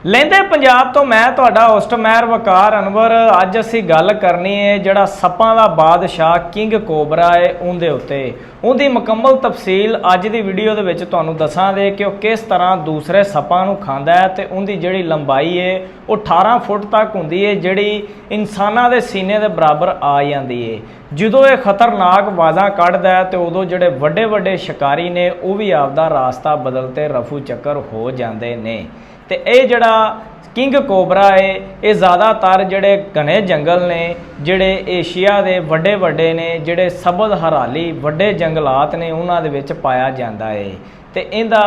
लेंदे पंजाब तो मैं तुहाडा होस्ट महर वकार अनवर। अज असी गल करनी है जिहड़ा सप्पां दा बादशाह किंग कोबरा है उहदे उत्ते उहदी मुकम्मल तफसील अज दी वीडियो दे विच तुहानूं दसांगे कि वह किस तरह दूसरे सप्पां नूं खांदा है ते उहदी जिहड़ी लंबाई है वह 18 फुट तक हुंदी है, जिहड़ी इंसानां दे सीने दे बराबर आ जांदी है। ਜਦੋਂ ਇਹ खतरनाक आवाज़ां ਕੱਢਦਾ है तो उदों ਜਿਹੜੇ ਵੱਡੇ ਵੱਡੇ शिकारी ने वह भी आपदा रास्ता बदलते रफू चक्कर हो जाते ने। तो यह जड़ा किंग कोबरा है ये ज़्यादातर जड़े घने जंगल ने जिहड़े एशिया के वड्डे वड्डे ने जिहड़े सबज हराली वड्डे जंगलात ने उन्हां दे विच पाया जाता है। तो इहदा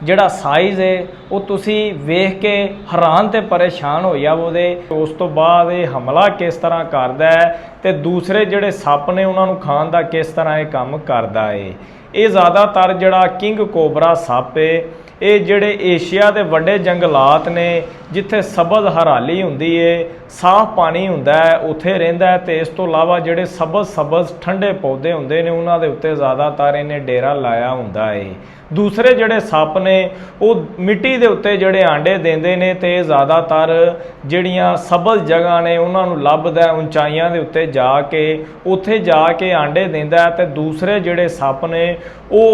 जिहड़ा साइज़ है वो तुसी वेख के हैरान ते परेशान हो जाओगे। उस तो बाद ये हमला किस तरह करदा है ते दूसरे जिहड़े सप ने उन्हां नूं खाण दा किस तरह ये काम करदा है। ये ज़्यादातर जिहड़ा किंग कोबरा सप है ये जिहड़े एशिया के वड्डे जंगलात ने जिथे सबज हराली हुंदी है, साफ पानी हुंदा है, उत्थे रहिंदा है। ते इस तो इलावा जिहड़े सबज ठंडे पौधे हुंदे ने उन्हां दे उत्ते ज़्यादातर इन्हें डेरा लाया हुंदा है। दूसरे जिहड़े सप ने वो मिट्टी दे उत्ते जिहड़े आंडे देंदे ने ते ज़्यादातर जिहड़ियां सबज जगह ने उन्हां नूं लभदा है उचाइयां दे उत्ते जाके उत्थे जाके आंडे देंदा है। ते दूसरे जिहड़े सप ने वो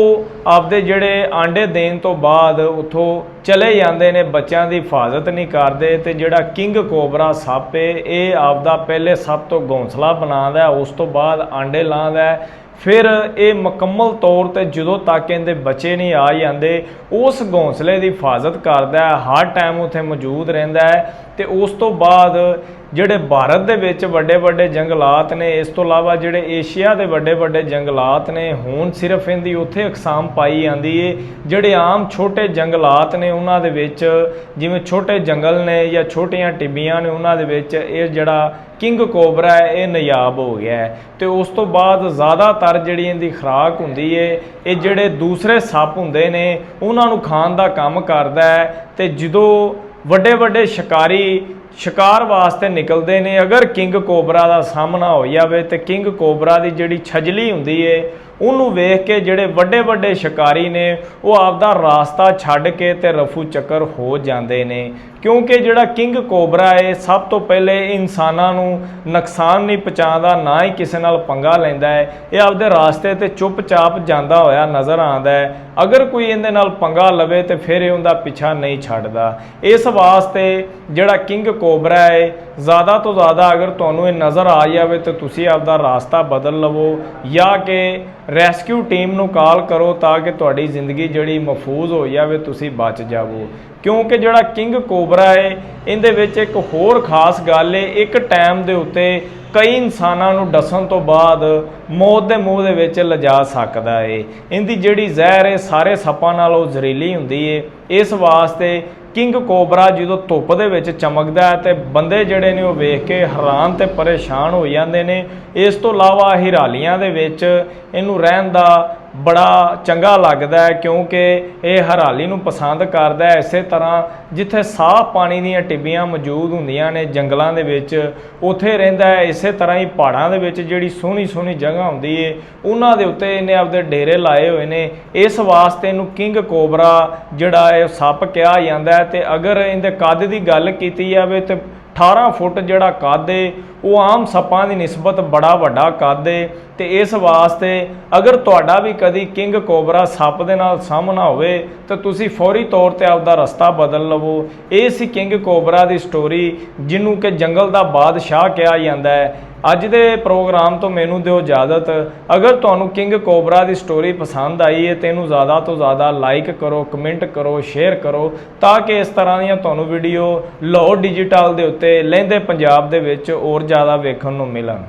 आपदे जिहड़े आंडे देण तो बाद उत्थों चले जाते हैं, बच्चों की हिफाजत नहीं करते। तो जिहड़ा किंग कोबरा सप है ये आपदा पहले सब तो घोंसला बनाता है, उस तो बाद आंडे लाँदा है, फिर ये मुकम्मल तौर पर जो तक इहदे बच्चे नहीं आ जाते उस घोंसले की हिफाजत करता है, हर टाइम उत्थे मौजूद रहिंदा है। तो उस तो बाद जिहड़े भारत दे विच वड्डे वड्डे जंगलात ने, इस तो इलावा जिहड़े एशिया के वड्डे वड्डे जंगलात ने हुण सिर्फ इहदी उत्थे अकसाम पाई जाती है। जिहड़े आम छोटे जंगलात ने उन्हां दे विच जिवें छोटे जंगल ने या छोटियां टिब्बियां ने उन्हां दे विच ये जिहड़ा किंग कोबरा है ये नायाब हो गया है। तो उस तो बाद ज़्यादातर जिहड़ी इहदी खुराक हुंदी है ये जिहड़े दूसरे सप हुंदे ने उन्हां नूं खाण दा काम करदा है। तो जदों वड्डे वड्डे शिकारी शिकार वास्ते निकलते हैं, अगर किंग कोबरा का सामना हो जाए तो किंग कोबरा की जिहड़ी छजली हुंदी है उन्होंने वेख के जिहड़े वड्डे वड्डे शिकारी ने वो आपदा रास्ता छड्ड के ते रफू चक्कर हो जाते हैं। क्योंकि जिहड़ा किंग कोबरा है सब तो पहले इंसानां नूं नुकसान नहीं पहुँचाता, ना ही किसी नाल पंगा लैंदा है। ये आपदे रास्ते ते चुपचाप जांदा होया नज़र आंदा है। अगर कोई इहदे नाल पंगा लवे तो फिर ये उहदा पीछा नहीं छड्डदा। इस वास्ते जिहड़ा किंग कोबरा है ज़्यादा तो ज़्यादा अगर तुहानूं ये नज़र आ जाए तो तुसीं आपदा रास्ता बदल लवो या कि रेस्क्यू टीम नूं कॉल करो ताकि तुहाडी जिंदगी जिहड़ी महफूज हो जाए, तुसीं बच जावो। क्योंकि जिहड़ा किंग कोबरा है इहदे विच एक होर खास गल है, एक टाइम दे उत्ते कई इंसानां नूं डसन तो बाद मौत दे मूँह दे विच लिजा सकदा है। इहदी जिहड़ी जहर है सारे सप्पां नालों जहरीली हुंदी है। इस वास्ते किंग कोबरा जो धुप दे विच चमकदा है तो बंदे जिहड़े ने वो वेख के हैरान ते परेशान हो जाते हैं। इस तो इलावा हरालियां दे विच इहनूं रहन दा बड़ा चंगा लगता है क्योंकि ये हराली नूं पसंद करता है। इस तरह जिथे साफ पानी दीयां टिब्बियां मौजूद हुंदियां ने जंगलों के विच उत्थे रहिंदा है। इस तरह ही पहाड़ों के विच जिहड़ी सोहनी सोहनी जगह हुंदी है उन्हां दे उत्ते इहने आपदे डेरे लाए हुए ने। इस वास्ते इहनूं किंग कोबरा जिहड़ा है सप कहा जांदा है। ते अगर इहदे कद की गल कीती जावे तो 18 फुट जिहड़ा कद है वो आम सप्पां की निस्बत बड़ा वड्डा कद है। तो इस वास्ते अगर तुहाडा भी कदी किंग कोबरा सप दे नाल सामना होवे तो तुसीं फौरी तौर पर आपदा रस्ता बदल लवो। ये सी किंग कोबरा की स्टोरी जिन्हों कि जंगल का बादशाह कहा जाता है। अज दे प्रोग्राम तो मैनू दिओ इजाज़त। अगर तुहानूं किंग कोबरा की स्टोरी पसंद आई है तो इनू ज़्यादा तो ज़्यादा लाइक करो, कमेंट करो, शेयर करो ताकि इस तरह दीयां तुहानूं वीडियो लाहौर डिजिटल दे उत्ते लहिंदे पंजाब दे विच होर ज़्यादा वेखण नूं मिलन।